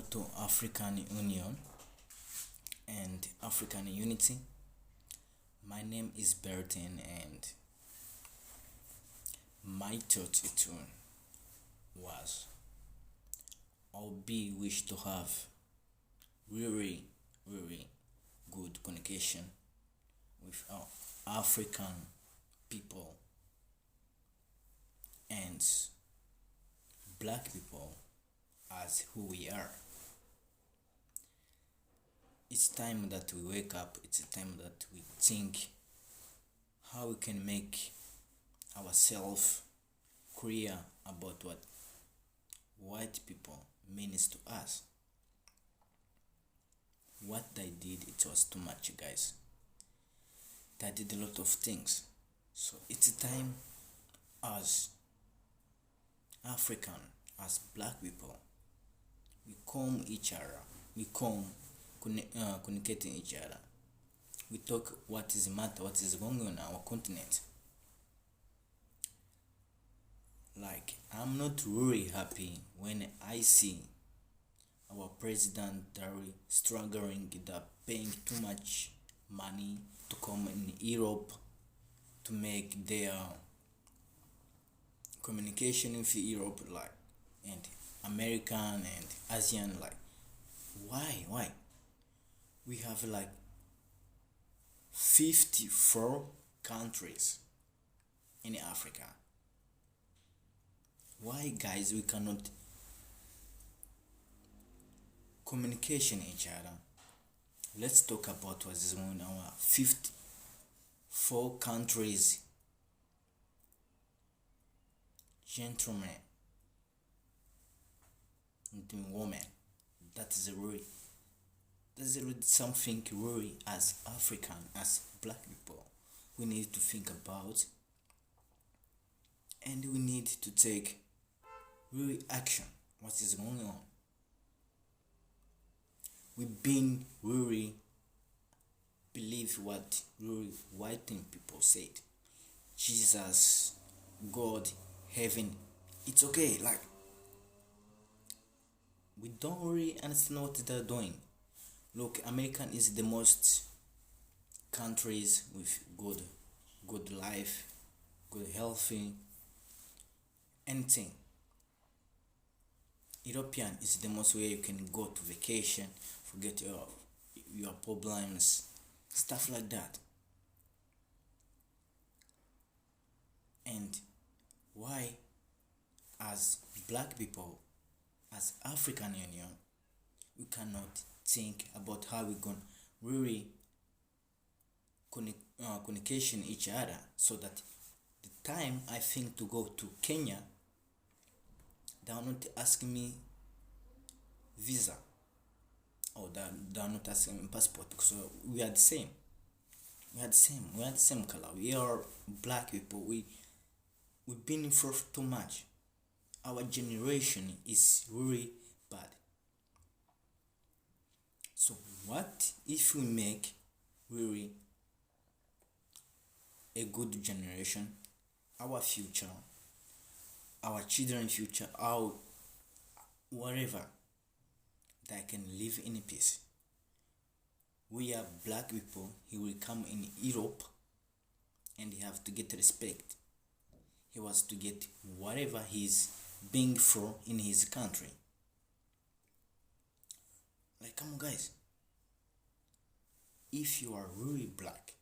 to African Union and African Unity. My name is Bertin, and my thought tune was I'll be wish to have really good communication with our African people and black people as who we are. It's time that we wake up, it's a time that we think how we can make ourselves clear about what white people means to us. What they did, it was too much, guys. They did a lot of things. So it's time as African, as black people, we come each other, we come communicating each other. We talk what is the matter, what is going on our continent. Like, I'm not really happy when I see our president Dari struggling with paying too much money to come in Europe to make their communication with Europe, like, and American and Asian, like, why we have like 54 countries in Africa. Why, guys, we cannot communication each other? Let's talk about what is going on. Our 54 countries, gentlemen and women. That's really something really as African, as black people, we need to think about, and we need to take really action. What is going on? We've been really believe what really white thing people said. Jesus, God, heaven, it's okay. Like, we don't really understand what they're doing. Look, American is the most countries with good life, good healthy, anything. European is the most way you can go to vacation, forget your problems, stuff like that. And why, as black people, as African Union, we cannot think about how we can really communication each other, so that the time I think to go to Kenya, they are not asking me visa, or they are not asking me passport, because we are the same. We are the same color. We are black people. We've been for too much. Our generation is really bad. So what if we make really a good generation, our future, our children's future, our whatever, they can live in peace. We are black people. He will come in Europe and he have to get respect. He was to get whatever he's being for in his country. Like, come on, guys. If you are really black,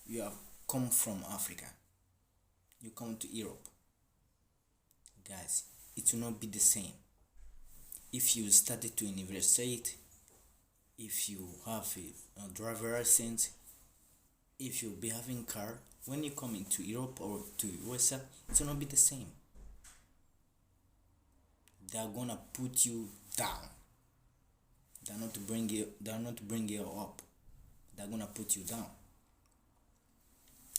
you have come from Africa, you come to Europe, guys, it will not be the same. If you study to university, if you have a driver license, if you be having car, when you come into Europe or to USA, it will not be the same. They are gonna put you down. They are not bring you up. They are gonna put you down.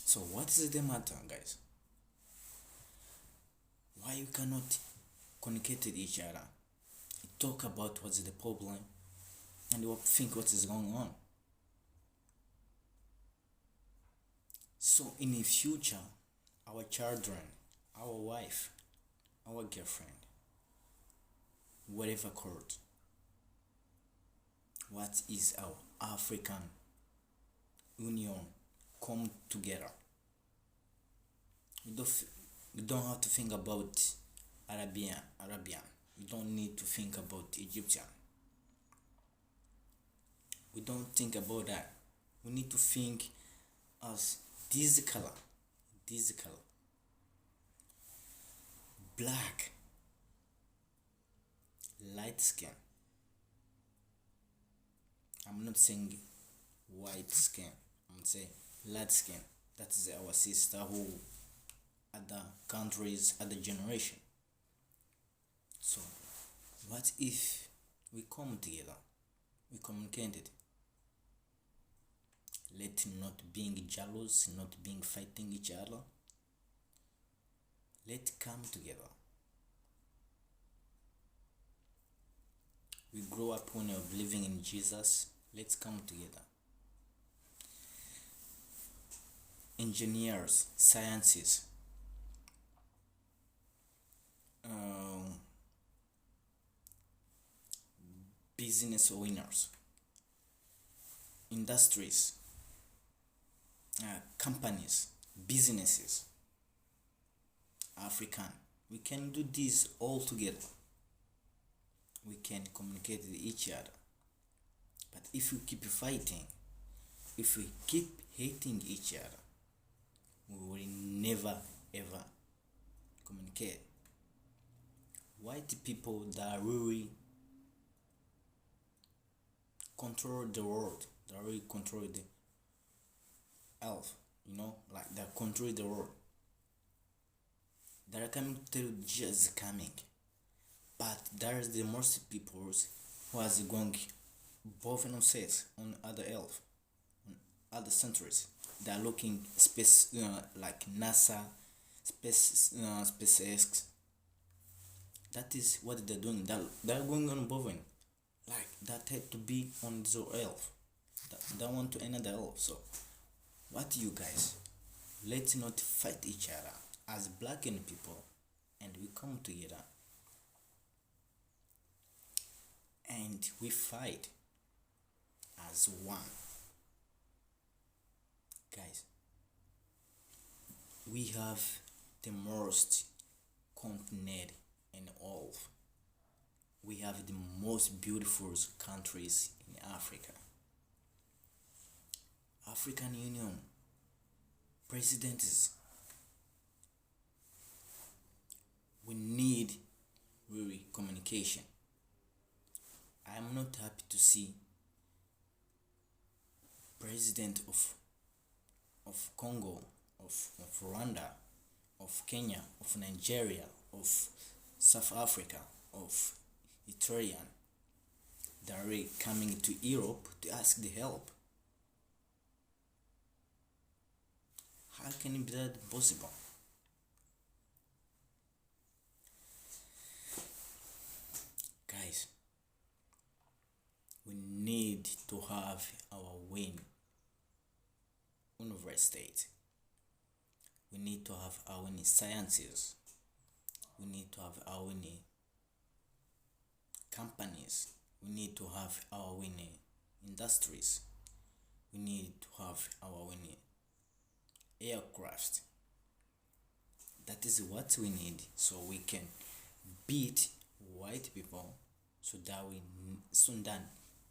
So what is the matter, guys? Why you cannot communicate with each other? Talk about what's the problem and think what is going on. So in the future, our children, our wife, our girlfriend, whatever court, what is our African Union come together. You don't have to think about Arabian. You don't need to think about Egyptian. We don't think about that. We need to think as this color, black, light skin. I'm not saying white skin. I'm saying light skin. That is our sister who other countries, other generation. So what if we come together? We communicated. Let not being jealous, not being fighting each other. Let's come together. We grow up when we're believing in Jesus. Let's come together. Engineers, sciences, business owners, industries, companies, businesses, African. We can do this all together. We can communicate with each other. But if we keep fighting, if we keep hating each other, we will never ever communicate. White people that really control the world, that really control the earth, like they control the world. They are coming to just coming. But there's the most peoples who has going both themselves on other earth, on other centuries. They are looking space, like NASA, SpaceX. That is what they're doing. They're going on both, like that had to be on the earth. They want to another earth. So, what you guys? Let's not fight each other as black people, and we come together and we fight as one. Guys, we have the most continent in all. We have the most beautiful countries in Africa. African Union presidents. We need really communication. I am not happy to see president of Congo, of Rwanda, of Kenya, of Nigeria, of South Africa, of Eritrean. They are coming to Europe to ask the help. How can it be that possible? Guys, we need to have our win university. We need to have our own sciences. We need to have our own companies. We need to have our own industries. We need to have our own aircraft. That is what we need, so we can beat white people. So that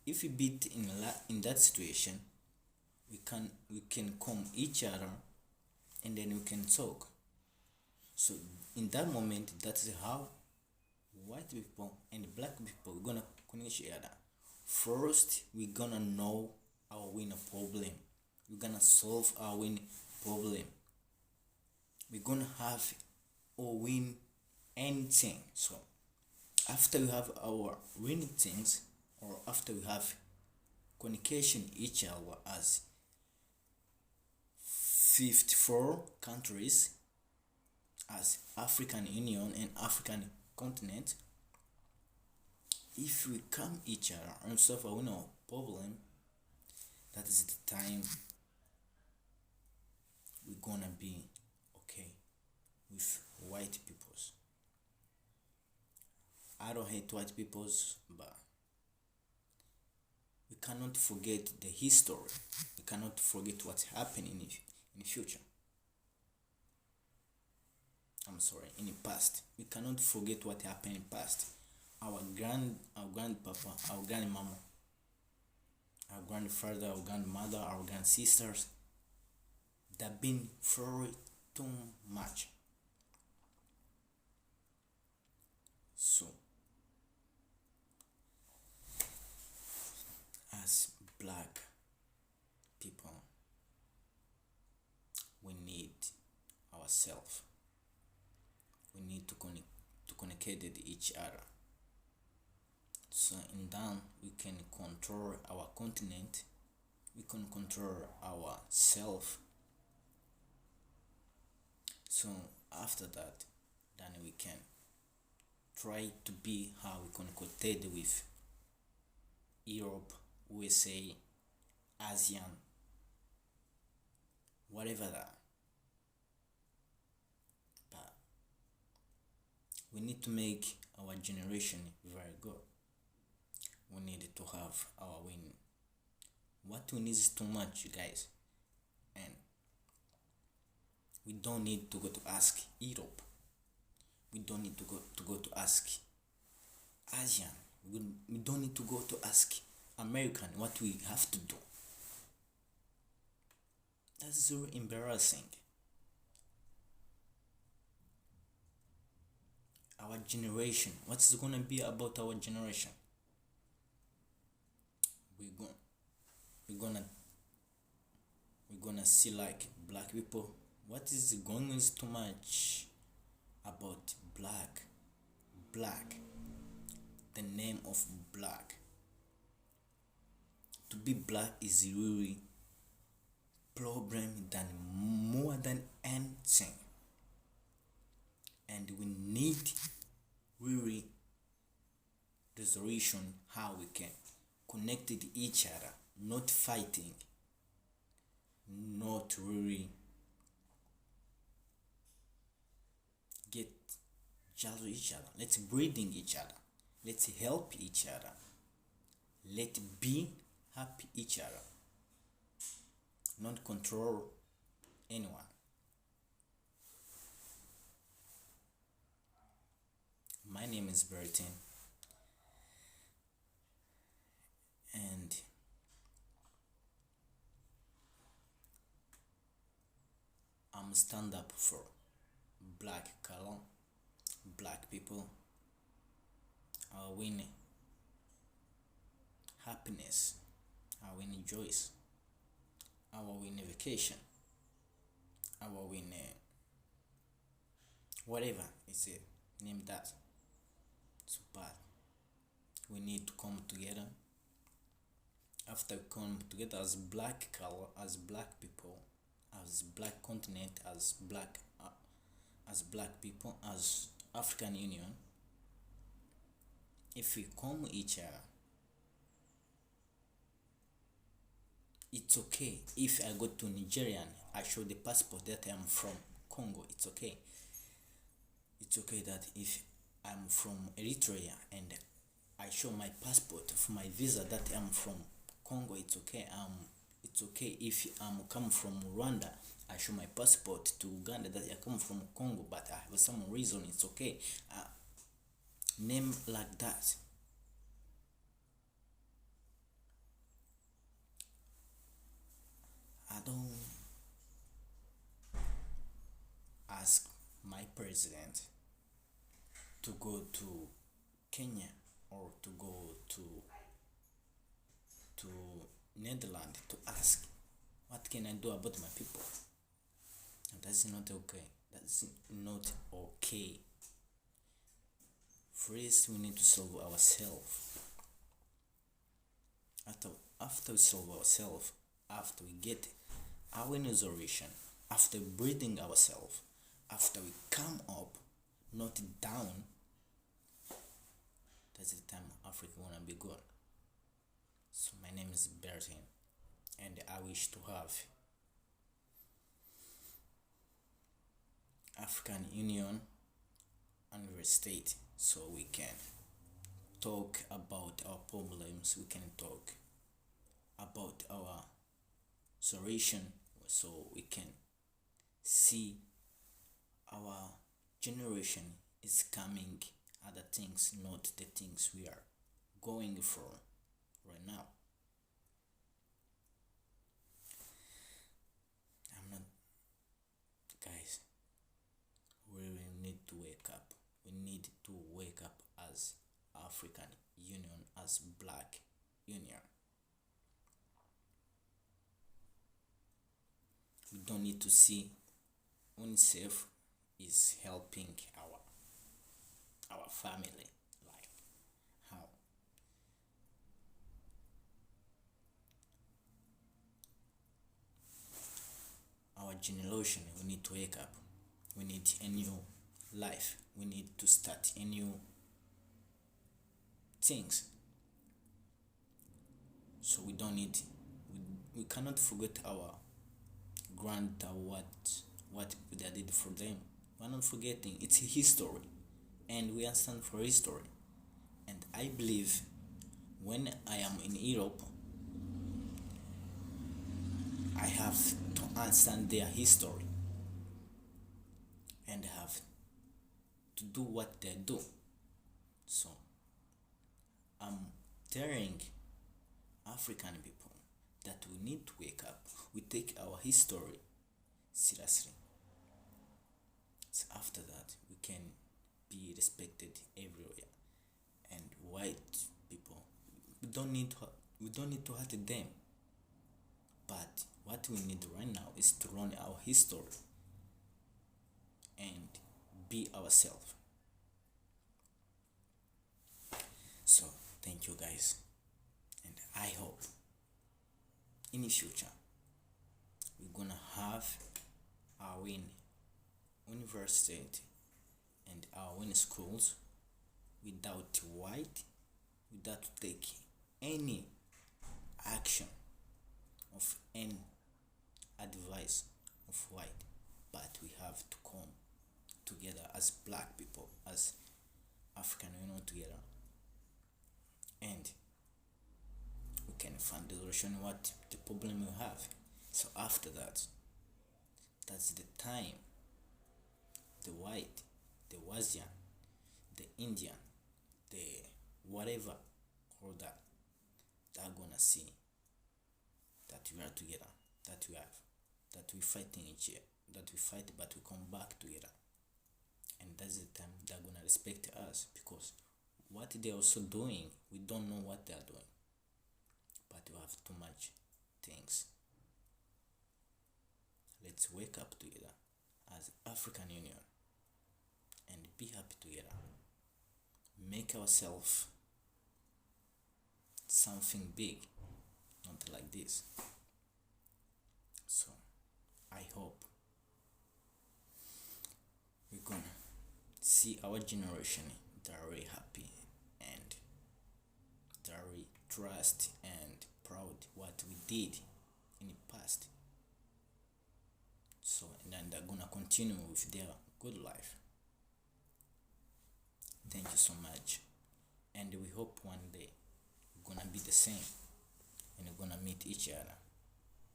if we beat in that situation, we can come each other, and then we can talk. So in that moment, that is how white people and black people are gonna connect each other. First, we're gonna know our win problem. We're gonna solve our win problem. We're gonna have or win anything. So after we have our winning things, or after we have communication each other as 54 countries, as African Union and African continent, if we come each other and solve our winning problem, that is the time we're gonna be okay with white peoples. I don't hate white peoples, but we cannot forget the history. We cannot forget what's happening in the future. I'm sorry, in the past. We cannot forget what happened in the past. Our grandpapa, our grandmama, our grandfather, our grandmother, our grandsisters, they've been through too much. So, as black people, we need ourselves. We need to connect with each other. So in that we can control our continent, we can control ourself. So after that, then we can try to be how we connected with Europe, USA, ASEAN, whatever that. But we need to make our generation very good. We need to have our win. What we need is too much, you guys, and we don't need to go to ask Europe. We don't need to go to ask ASEAN. We don't need to go to ask American what we have to do. That's so embarrassing. Our generation. What's gonna be about our generation? We're going we're gonna we're gonna see like black people. What is going is too much about black, the name of black. To be black is really problem than more than anything, and we need really resolution how we can connect with each other, not fighting, not really get jealous of each other. Let's breathing each other. Let's help each other. Let's be happy each other. Not control anyone. My name is Bertin, and I'm stand up for black color, black people. I win happiness, I win joys, I win vacation, I win whatever it's it. Name that. So bad. We need to come together. After we come together as black color, as black people, as black continent, as black people, as African Union. If we come each other, it's okay. If I go to Nigerian, I show the passport that I'm from Congo. It's okay. It's okay that if I'm from Eritrea and I show my passport for my visa that I'm from Congo, it's okay. It's okay if I'm come from Rwanda, I show my passport to Uganda that I come from Congo, but I have some reason. It's okay. Name like that. I don't ask my president to go to Kenya or to go to Netherlands to ask what can I do about my people. That's not okay. That's not okay. First, we need to solve ourselves. After we solve ourselves, after we get our resolution, after breathing ourselves, after we come up, not down, that's the time Africa wanna be good. So my name is Bertin, and I wish to have African Union and the state so we can talk about our problems. We can talk about our solution, so we can see our generation is coming other things, not the things we are going for right now. I'm not, guys, we really need to wake up. We need to wake up as African Union, as Black Union. We don't need to see UNICEF is helping our family, like how our generation. We need to wake up. We need a new life. We need to start a new things. So we don't need, we cannot forget our grant, what they did for them. We're not forgetting, it's history, and we stand for history. And I believe when I am in Europe, I have to understand their history and have to do what they do. So I'm telling African people that we need to wake up. We take our history seriously. So after that, we can be respected everywhere. And white people, we don't need to hurt them. But what we need right now is to run our history and be ourselves. So thank you guys, and I hope in the future we're gonna have our win university and our win schools without white, without take any action of any advice of white, but we have to come together as black people, as African Union together, and we can find the solution what the problem we have. So after that, that's the time the white, the Wasian, the Indian, the whatever, all that, they're gonna see that we are together, that we have, that we fighting each year, that we fight but we come back together. And that's the time they're gonna respect us, because what they're also doing, we don't know what they're doing, but we have too much things. Let's wake up together as African Union and be happy together. Make ourselves something big, not like this. So I hope we're gonna see our generation very happy and very trust and proud what we did in the past. So and then they're gonna continue with their good life. Thank you so much, and we hope one day we're gonna be the same and we're gonna meet each other.